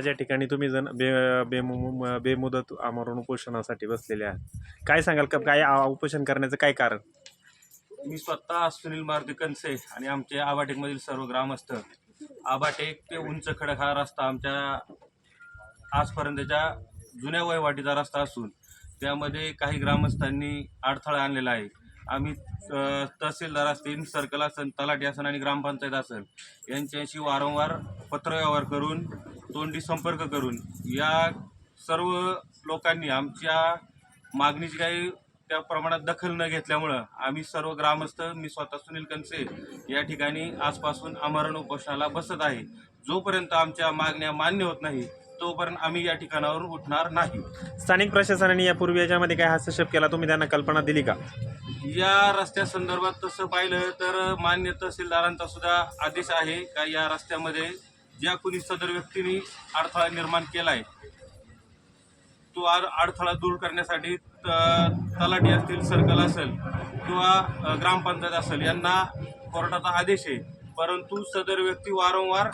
आज या ठिकाणी तुम्ही जण बेमुदत आमरण उपोषणासाठी बसलेले आहात. काय सांगाल का, काय उपोषण करण्याचं काय कारण? मी स्वतः सुनील मारुती कनसे आणि आमचे आबाटेकमधील सर्व ग्रामस्थ, आबाटेक ते उंच खडक हा रस्ता आमच्या आजपर्यंतच्या जुन्या वहिवाटीचा रस्ता असून त्यामध्ये काही ग्रामस्थांनी अडथळा आणलेला आहे. आम्ही तहसीलदार असतील, सर्कल असेल, तलाठी असेल आणि ग्रामपंचायत असेल यांच्याशी वारंवार पत्रव्यवहार करून, तोंडी संपर्क करून या सर्व लोकांनी आमच्या मागणीची काही त्या प्रमाणात दखल न घेतल्यामुळं आम्ही सर्व ग्रामस्थ, मी स्वतः सुनील कनसे या ठिकाणी आजपासून आमरण उपोषणाला बसत आहे. जोपर्यंत आमच्या मागण्या मान्य होत नाही तोपर्यंत आम्ही या ठिकाणावरून उठणार नाही. स्थानिक प्रशासनाने यापूर्वी याच्यामध्ये काय हस्तक्षेप केला, तुम्ही त्यांना कल्पना दिली का? या रस्त्या संदर्भात तसं पाहिलं तर मान्य तहसीलदारांचा सुद्धा आदेश आहे का या रस्त्यामध्ये ज्या कोणी सदर व्यक्तीने अडथळा निर्माण केलाय तो अडथळा दूर करण्यासाठी तलाठी असतील, सर्कल असेल किंवा ग्रामपंचायत असेल यांना कोर्टाचा आदेश आहे. परंतु सदर व्यक्ती वारंवार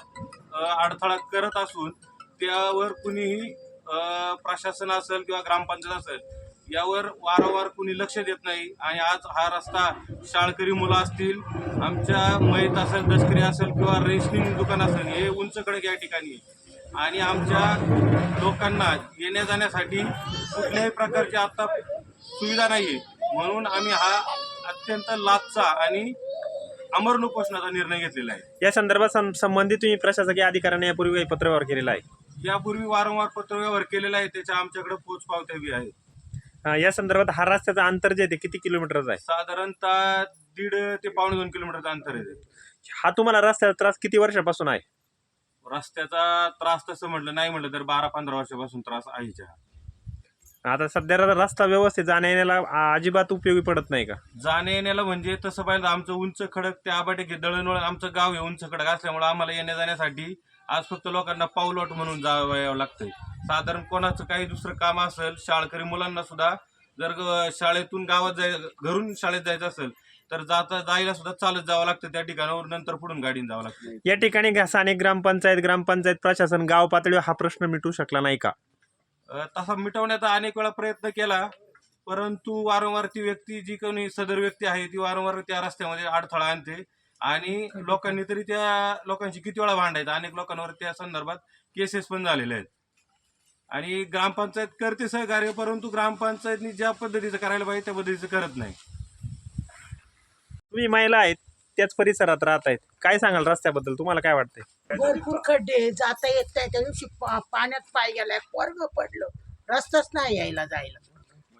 अडथळा करत असून त्यावर कुणीही प्रशासन असेल किंवा ग्रामपंचायत असेल यावर वारंवार कुणी लक्ष देत नाही. आणि आज हा रस्ता शाळकरी मुलं असतील, आमच्या मैत असेल, दशकरी असेल किंवा रेशनिंग दुकान असेल हे उंच खडक या ठिकाणी आणि आमच्या लोकांना येण्या जाण्यासाठी कुठल्याही प्रकारची आता सुविधा नाही आहे. म्हणून आम्ही हा अत्यंत लाचचा आणि आमरण उपोषणाचा निर्णय घेतलेला आहे. या संदर्भात संबंधित तुम्ही प्रशासकीय अधिकाऱ्यांना यापूर्वी काही पत्रव्यवहार केलेला आहे? यापूर्वी वारंवार पत्रव्यवहार केलेला आहे, त्याच्या आमच्याकडे पोचपावत्या बी आहेत. या संदर्भात हा रस्त्याचं अंतर जे आहे ते किती किलोमीटरचं आहे? साधारणतः 1.5 ते 2.25 किलोमीटरचं अंतर आहे. हा तुम्हाला रस्त्याचा त्रास किती वर्षापासून आहे? रस्त्याचा त्रास तसं म्हटलं नाही म्हटलं तर 12-15 वर्षापासून त्रास आहे. आता सध्या रस्ता व्यवस्थित जाण्या येण्याला अजिबात उपयोगी पडत नाही का? जाण्या येण्याला म्हणजे तसं पाहिलं आमचं उंच खडक ते आबाटेक दळणवळण आमचं गाव आहे उंच खडक असल्यामुळे आम्हाला येण्या जाण्यासाठी आज फक्त लोकांना पाऊलवाट म्हणून जावं लागतंय. साधारण कोणाचं काही दुसरं काम असेल, शाळकरी मुलांना सुद्धा जर शाळेतून गावात घरून शाळेत जायचं असेल तर जायला सुद्धा चालत जावं लागतं त्या ठिकाणावर, नंतर पुढून गाडीने जावं लागतं. या ठिकाणी स्थानिक ग्रामपंचायत प्रशासन गाव पातळीवर हा प्रश्न मिटू शकला नाही का? तसा मिटवण्याचा अनेक वेळा प्रयत्न केला, परंतु वारंवार ती व्यक्ती जी कोणी सदर व्यक्ती आहे ती वारंवार त्या रस्त्यामध्ये अडथळा आणते आणि लोकांनी तरी त्या लोकांशी किती वेळा भांडायचं. अनेक लोकांवर त्या संदर्भात केसेस पण झालेले आहेत आणि ग्रामपंचायत करते सहकार्य, परंतु ग्रामपंचायतनी ज्या पद्धतीचं करायला पाहिजे त्या पद्धतीचं करत नाही. तुम्ही महिला आहेत, त्याच परिसरात राहत आहेत, काय सांगाल रस्त्याबद्दल? तुम्हाला काय वाटतंय? भरपूर खड्डे, जाता येत नाही. त्या दिवशी पाण्यात पाय गेलाय, पोरगं पडलं, रस्ताच नाही यायला जायला,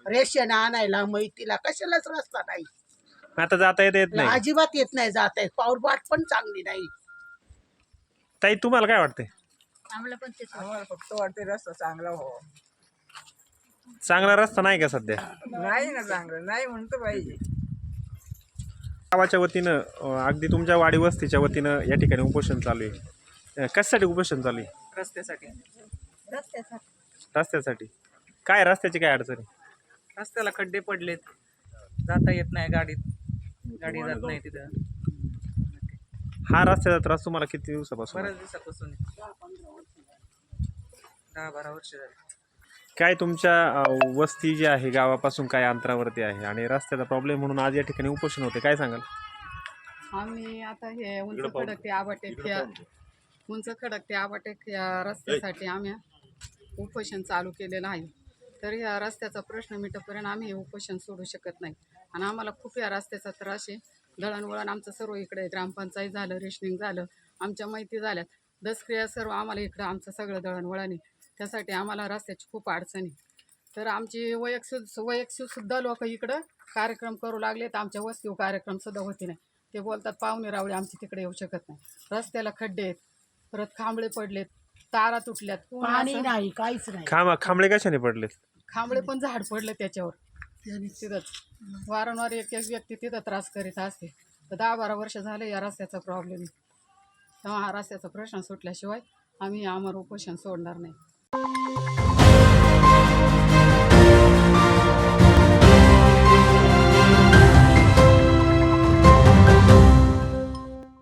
रेशन आणायला मैतीला कशालाच रस्ता नाही. आता जाता येत नाही, अजिबात येत नाही, जाता येत. पाऊल वाट पण चांगली नाही. ताई तुम्हाला काय वाटतंय? आम्हाला पण तेच फक्त वाटते रस्ता चांगला हो. चांगला रस्ता नाही का सध्या? नाही ना, चांगलं नाही म्हणतो पाहिजे. गावाच्या वतीनं अगदी तुमच्या वाडी वस्तीच्या वतीनं या ठिकाणी उपोषण चालू आहे. कशासाठी उपोषण चालू आहे? रस्त्यासाठी. रस्त्यासाठी. काय रस्त्याची काय अडचणी? रस्त्याला खड्डे पडलेत, जाता येत नाही, गाडी जात नाही तिथं. हा रस्त्याचा त्रास तुम्हाला किती दिवसापासून? बऱ्याच दिवसापासून 10-12 वर्ष झाली. काय तुमच्या वस्ती जी आहे गावापासून काय अंतरावरती आहे आणि रस्त्याचा प्रॉब्लेम म्हणून आज या ठिकाणी उपोषण होते, काय सांगाल? आम्ही आता हे उंच खडक ते आबाटेक या रस्त्यासाठी आम्ही उपोषण चालू केलेलं आहे. तर या रस्त्याचा प्रश्न मिटेपर्यंत आम्ही हे उपोषण सोडू शकत नाही आणि आम्हाला खूप या रस्त्याचा त्रास आहे. दळणवळण आमचं सर्व इकडे, ग्रामपंचायत झालं, रेशनिंग झालं, आमच्या माहिती झाल्यात, दसक्रिया सर्व आम्हाला इकडं आमचं सगळं दळणवळण आहे. त्यासाठी आम्हाला रस्त्याची खूप अडचणी. तर आमची वैयक्तिकसुद्धा लोक इकडं कार्यक्रम करू लागले, तर आमच्या वस्तीवर कार्यक्रमसुद्धा होती नाही. ते बोलतात पाहुणे रावळे आमची तिकडे येऊ शकत नाही. रस्त्याला खड्डे आहेत, परत खांबळे पडलेत, तारा तुटल्यात, पाणी नाही, काहीच नाही. खांबळे कशाने पडलेत? खांबळे पण झाड पडले त्याच्यावर. तिथंच वारंवार एक व्यक्ती तिथं त्रास करीत असते. तर 10-12 वर्ष झाले या रस्त्याचा प्रॉब्लेम. तेव्हा हा रस्त्याचा प्रश्न सुटल्याशिवाय आम्ही आमरण उपोषण सोडणार नाही.